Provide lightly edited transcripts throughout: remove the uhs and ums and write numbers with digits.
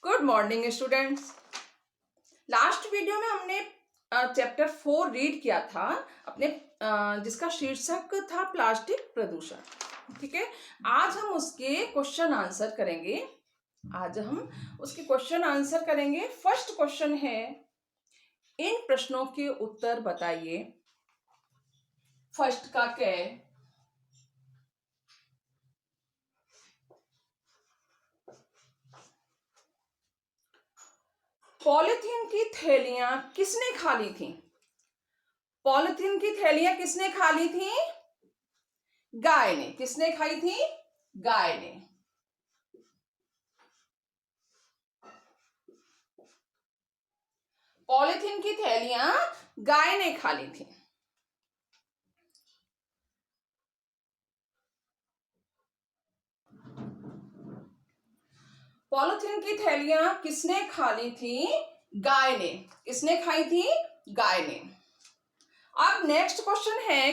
Good morning students. Last video में हमने chapter 4 read किया था अपने जिसका शीर्षक था प्लास्टिक प्रदूषण। ठीक है, आज हम उसके क्वेश्चन आंसर करेंगे। फर्स्ट क्वेश्चन है, इन प्रश्नों के उत्तर बताइए। फर्स्ट का क्या है? पॉलिथीन की थैलियां किसने खाली थी? पॉलिथीन की थैलियां किसने खाली थी? गाय ने। किसने खाई थी? गाय ने। पॉलिथीन की थैलियां गाय ने खाली थी। पॉलिथीन की थैलियां किसने खाली थी? गाय ने। किसने खाई थी? गाय ने। अब नेक्स्ट क्वेश्चन है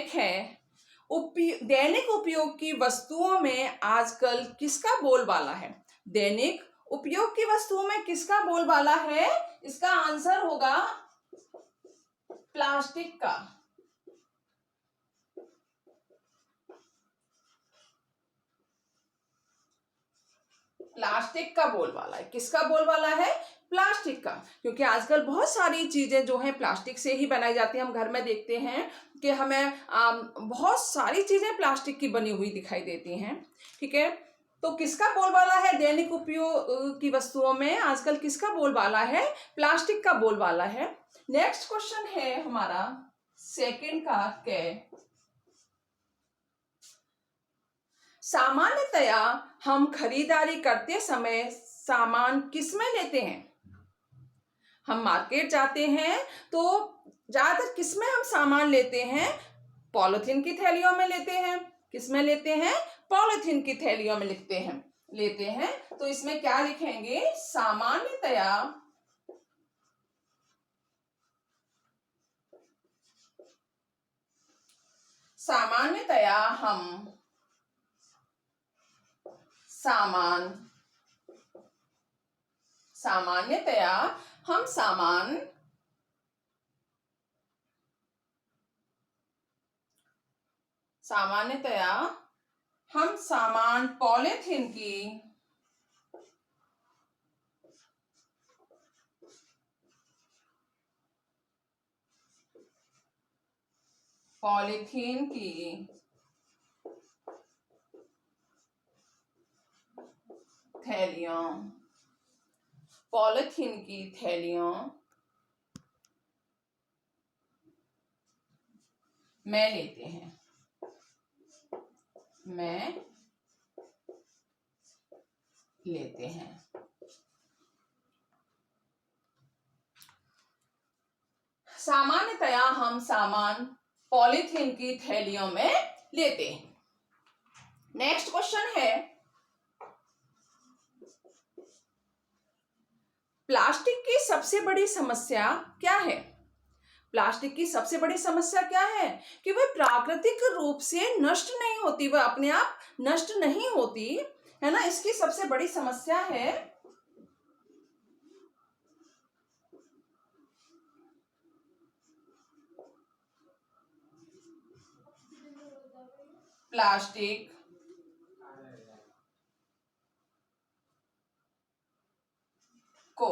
दैनिक उपयोग की वस्तुओं में आजकल किसका बोलबाला है? दैनिक उपयोग की वस्तुओं में किसका बोलबाला है? इसका आंसर होगा प्लास्टिक का। प्लास्टिक का बोलबाला है। किसका बोलबाला है? प्लास्टिक का। क्योंकि आजकल बहुत सारी चीजें जो हैं प्लास्टिक से ही बनाई जाती हैं। हम घर में देखते हैं कि हमें बहुत सारी चीजें प्लास्टिक की बनी हुई दिखाई देती हैं। ठीक है, तो किसका बोलबाला है? दैनिक उपयोग की वस्तुओं में आजकल किसका बोलबाला है? प्लास्टिक का बोलबाला है। नेक्स्ट क्वेश्चन है हमारा सेकंड का क्या? सामान्यतया हम खरीदारी करते समय सामान किस में लेते हैं? हम मार्केट जाते हैं तो ज्यादातर किस में हम सामान लेते हैं? पॉलिथीन की थैलियों में लेते हैं। किस में लेते हैं? पॉलिथीन की थैलियों में लेते हैं। तो इसमें क्या लिखेंगे? सामान्यतया हम सामान पॉलिथीन की थैलियों में लेते हैं। सामान्यतया हम सामान पॉलिथीन की थैलियों में लेते हैं। नेक्स्ट क्वेश्चन है, प्लास्टिक की सबसे बड़ी समस्या क्या है? प्लास्टिक की सबसे बड़ी समस्या क्या है? कि वह प्राकृतिक रूप से नष्ट नहीं होती, वह अपने आप नष्ट नहीं होती है ना। इसकी सबसे बड़ी समस्या है प्लास्टिक को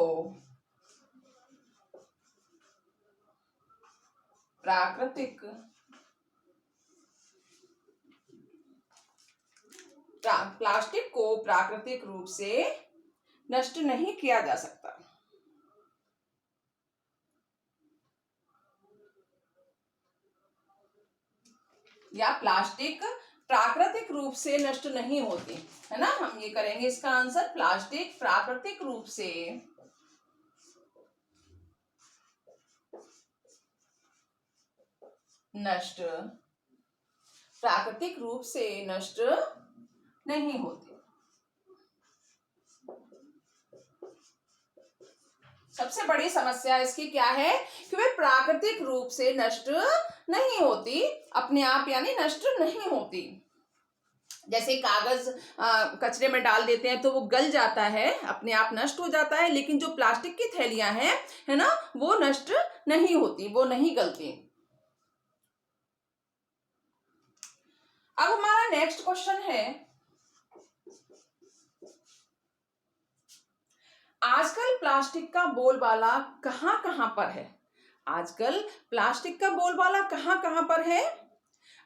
प्राकृतिक रूप से नष्ट नहीं किया जा सकता। या प्लास्टिक प्राकृतिक रूप से नष्ट नहीं होती है ना। हम ये करेंगे इसका आंसर, प्लास्टिक प्राकृतिक रूप से नष्ट नहीं होती। सबसे बड़ी समस्या इसकी क्या है? कि वे प्राकृतिक रूप से नष्ट नहीं होती, अपने आप यानी नष्ट नहीं होती। जैसे कागज कचरे में डाल देते हैं तो वो गल जाता है, अपने आप नष्ट हो जाता है, लेकिन जो प्लास्टिक की थैलियां हैं, है ना, वो नष्ट नहीं होती, वो नहीं गलती। अब हमारा नेक्स्ट क्वेश्चन है, आजकल प्लास्टिक का बोलबाला कहाँ कहाँ पर है? आजकल प्लास्टिक का बोलबाला कहाँ कहाँ पर है?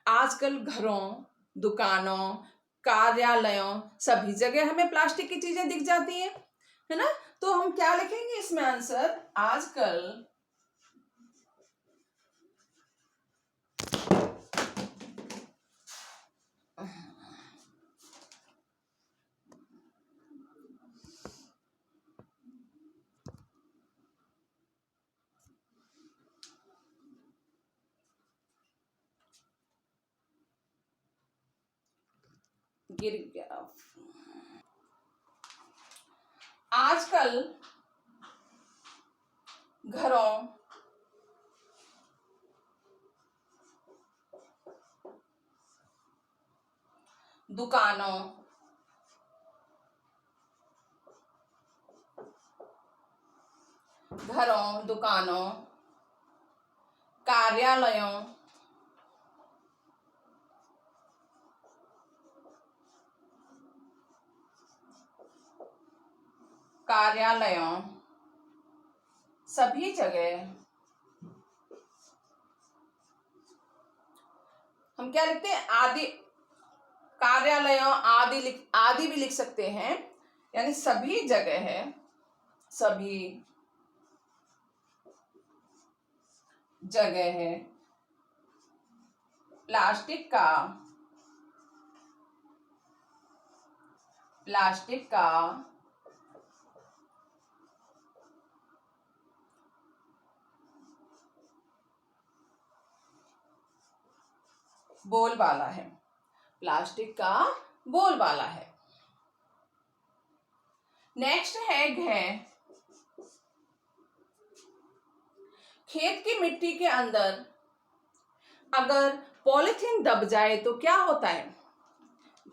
आजकल घरों, दुकानों, कार्यालयों, सभी जगह हमें प्लास्टिक की चीजें दिख जाती हैं, है ना। तो हम क्या लिखेंगे इसमें आंसर? आजकल गिर गया। आजकल घरों, दुकानों, घरों, दुकानों, कार्यालयों, कार्यालयों, सभी जगह हम क्या लिखते हैं? आदि, कार्यालयों, आदि भी लिख सकते हैं, यानी सभी जगह है, सभी जगह है प्लास्टिक का, प्लास्टिक का बोलबाला है, प्लास्टिक का बोलबाला है। नेक्स्ट है घ, खेत की मिट्टी के अंदर अगर पॉलिथीन दब जाए तो क्या होता है?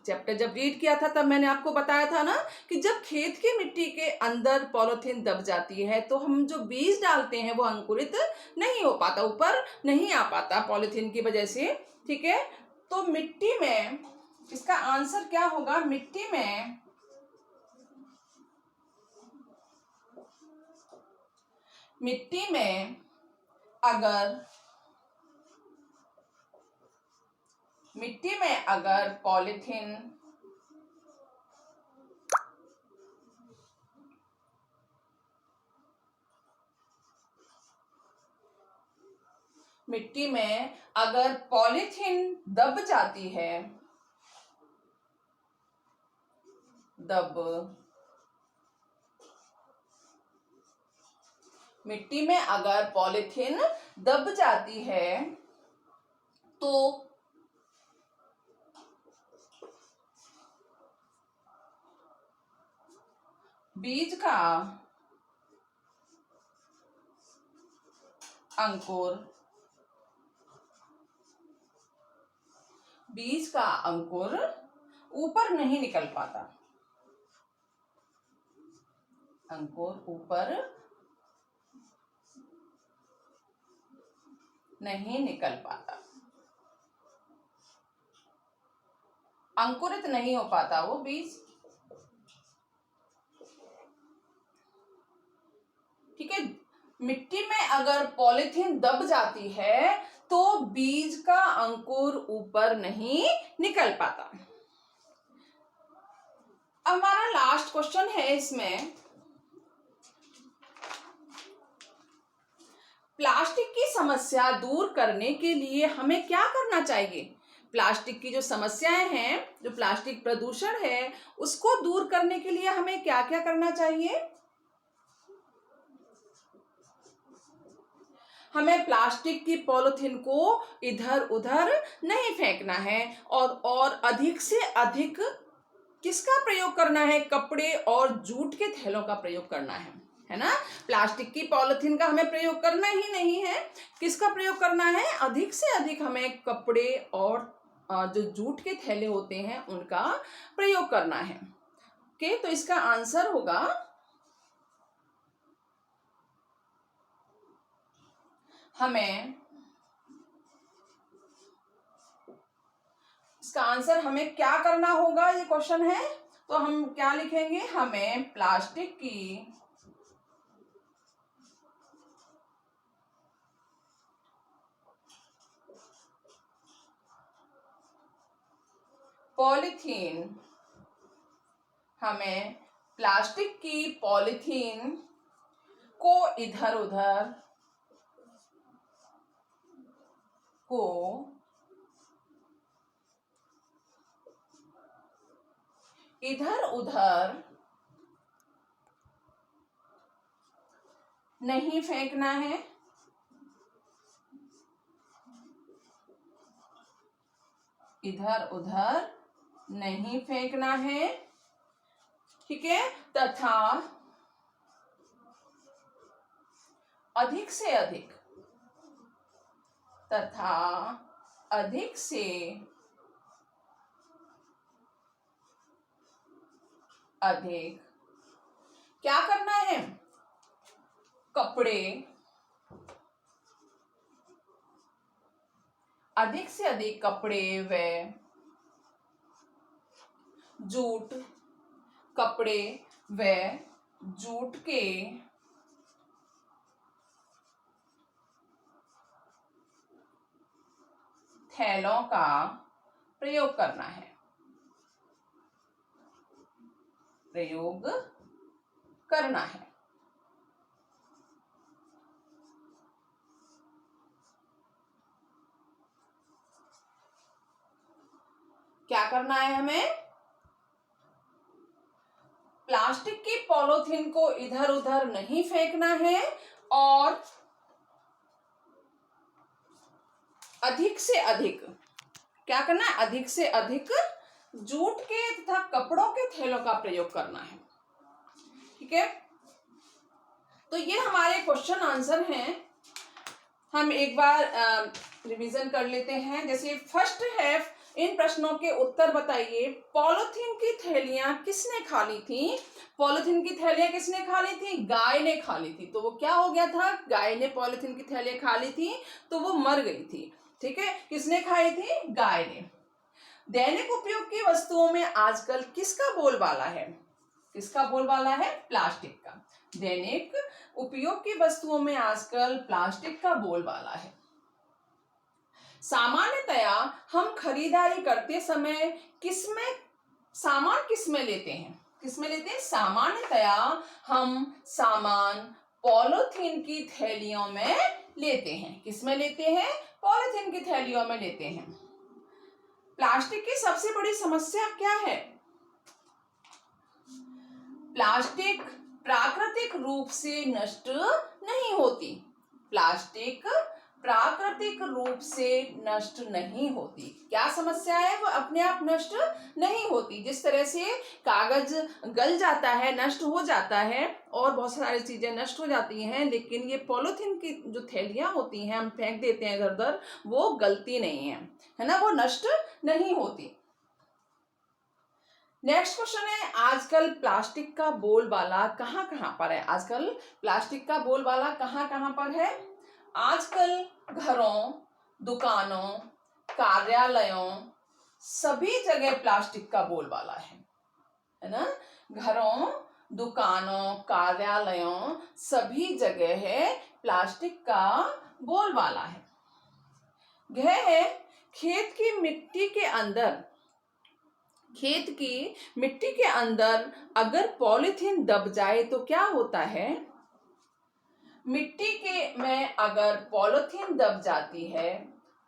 चैप्टर जब रीड किया था तब मैंने आपको बताया था ना कि जब खेत की मिट्टी के अंदर पॉलिथीन दब जाती है तो हम जो बीज डालते हैं वो अंकुरित नहीं हो पाता, ऊपर नहीं आ पाता पॉलिथीन की वजह से, ठीक है। तो मिट्टी में इसका आंसर क्या होगा? मिट्टी में मिट्टी में अगर मिट्टी में अगर पॉलिथीन मिट्टी में अगर पॉलिथीन दब जाती है, दब मिट्टी में अगर पॉलिथीन दब जाती है तो बीज का अंकुर, बीज का अंकुर ऊपर नहीं निकल पाता, अंकुर ऊपर नहीं निकल पाता, अंकुरित नहीं हो पाता वो बीज, ठीक है। मिट्टी में अगर पॉलिथीन दब जाती है तो बीज का अंकुर ऊपर नहीं निकल पाता। अब हमारा लास्ट क्वेश्चन है इसमें, प्लास्टिक की समस्या दूर करने के लिए हमें क्या करना चाहिए? प्लास्टिक की जो समस्याएं हैं, जो प्लास्टिक प्रदूषण है, उसको दूर करने के लिए हमें क्या क्या करना चाहिए? हमें प्लास्टिक की पॉलिथीन को इधर उधर नहीं फेंकना है, और अधिक से अधिक किसका प्रयोग करना है? कपड़े और जूट के थैलों का प्रयोग करना है ना। प्लास्टिक की पॉलिथीन का हमें प्रयोग करना ही नहीं है, किसका प्रयोग करना है? अधिक से अधिक हमें कपड़े और जो जूट के थैले होते हैं उनका प्रयोग करना है। ओके, तो इसका आंसर होगा हमें क्या करना होगा, ये क्वेश्चन है। तो हम क्या लिखेंगे, हमें प्लास्टिक की पॉलीथीन को इधर उधर नहीं फेंकना है। इधर उधर नहीं फेंकना है, ठीक है। तथा अधिक से अधिक क्या करना है, अधिक से अधिक कपड़े व जूट के थैलों का प्रयोग करना है। क्या करना है, हमें प्लास्टिक की पॉलीथीन को इधर उधर नहीं फेंकना है और अधिक से अधिक क्या करना है, अधिक से अधिक जूट के तथा कपड़ों के थैलों का प्रयोग करना है, ठीक है। तो ये हमारे क्वेश्चन आंसर हैं। हम एक बार रिवीजन कर लेते हैं। जैसे फर्स्ट है, इन प्रश्नों के उत्तर बताइए। पॉलीथीन की थैलियां किसने खा ली थी? पॉलीथीन की थैलियां किसने खा ली थी? गाय ने खा ली थी। तो वो क्या हो गया था, गाय ने पॉलीथीन की थैलियां खा ली थी तो वो मर गई थी, ठीक है। किसने खाई थी? गाय ने। दैनिक उपयोग की वस्तुओं में आजकल किसका बोलबाला है? किसका बोलबाला है? प्लास्टिक का। दैनिक उपयोग की वस्तुओं में आजकल प्लास्टिक का बोलबाला है। सामान्यतया हम खरीदारी करते समय सामान किसमें लेते हैं? किसमें लेते हैं? सामान्यतया हम सामान पॉलीथीन की थैलियों में लेते हैं। किसमें लेते हैं? पॉलीथीन की थैलियों में लेते हैं। प्लास्टिक की सबसे बड़ी समस्या क्या है? प्लास्टिक प्राकृतिक रूप से नष्ट नहीं होती। प्लास्टिक प्राकृतिक रूप से नष्ट नहीं होती। क्या समस्या है? वो अपने आप नष्ट नहीं होती। जिस तरह से कागज गल जाता है, नष्ट हो जाता है और बहुत सारी चीजें नष्ट हो जाती हैं, लेकिन ये पॉलीथीन की जो थैलियां होती हैं, हम फेंक देते हैं इधर उधर, वो गलती नहीं है ना, वो नष्ट नहीं होती। नेक्स्ट क्वेश्चन है, आजकल प्लास्टिक का बोलबाला कहाँ कहाँ पर है? आजकल प्लास्टिक का बोलबाला कहाँ कहाँ पर है? आजकल घरों, दुकानों, कार्यालयों, सभी जगह प्लास्टिक का बोलबाला है ना। घरों, दुकानों, कार्यालयों, सभी जगह है प्लास्टिक का बोलबाला है। यह है खेत की मिट्टी के अंदर अगर पॉलीथीन दब जाए तो क्या होता है? मिट्टी में अगर पॉलीथीन दब जाती है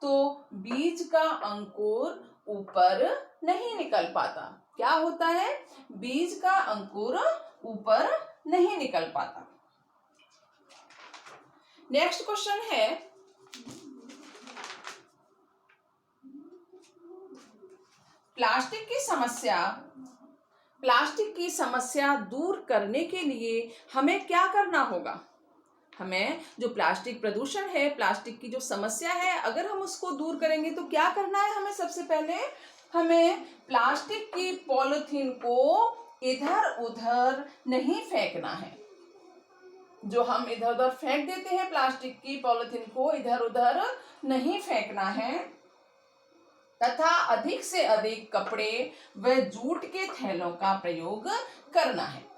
तो बीज का अंकुर ऊपर नहीं निकल पाता। क्या होता है? बीज का अंकुर ऊपर नहीं निकल पाता। नेक्स्ट क्वेश्चन है, प्लास्टिक की समस्या दूर करने के लिए हमें क्या करना होगा? हमें जो प्लास्टिक प्रदूषण है, प्लास्टिक की जो समस्या है, अगर हम उसको दूर करेंगे तो क्या करना है हमें? सबसे पहले हमें प्लास्टिक की पॉलिथीन को इधर उधर नहीं फेंकना है। जो हम इधर उधर फेंक देते हैं प्लास्टिक की पॉलिथीन को इधर उधर नहीं फेंकना है, तथा अधिक से अधिक कपड़े व जूट के थैलों का प्रयोग करना है।